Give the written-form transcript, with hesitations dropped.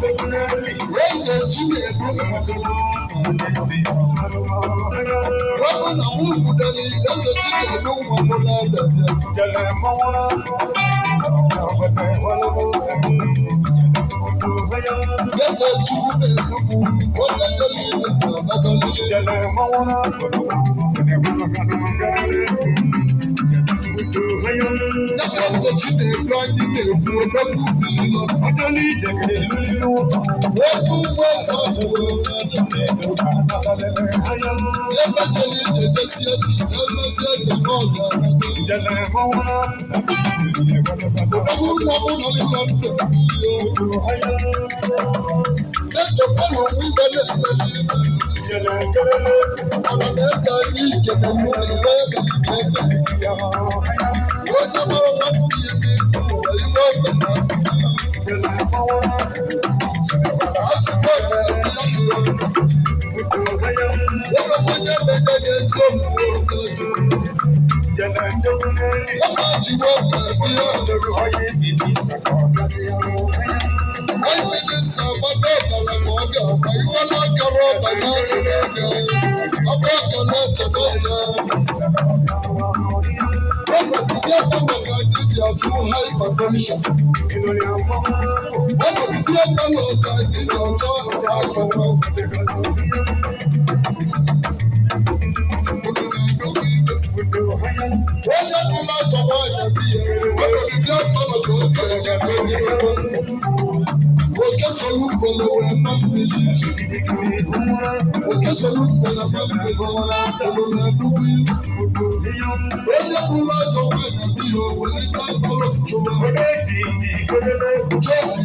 Eze Chinedu Rabana Mugudali, Eze Chinedu Mamula Dazi Eze Chinedu Waka Jalita Natali Eze Chinedu Adinebu Obagu Bililo Adali Jekelu Woku Mwasa Chinedu Yaba Jalita Jesia Yaba Seta Moga Obagu Mwamuna Lilando Neto Palo Wibale Amaneza Ike Namuni Webe Wonya Mara Mukiyemi Iwobe Ati Bobe Wara Mwanya Megane Somu Wakaju Wama Jiwobe Biya Wai Minisa Wada Balamoga Waiwala Karo Bagasi Nege Abaka Nata Nata Wama Biya Balaga Gidi Atu Hypertension Wama Biya Balaga Gidi Atu Wanya Nula Tawanya Biya Wama Biya Balaga Gidi Oke solu polo ema mbili, oke solu polo ema mbili, olo na dubi. Onye kula jọwe na biyo, wele ka polo chuma. Choji,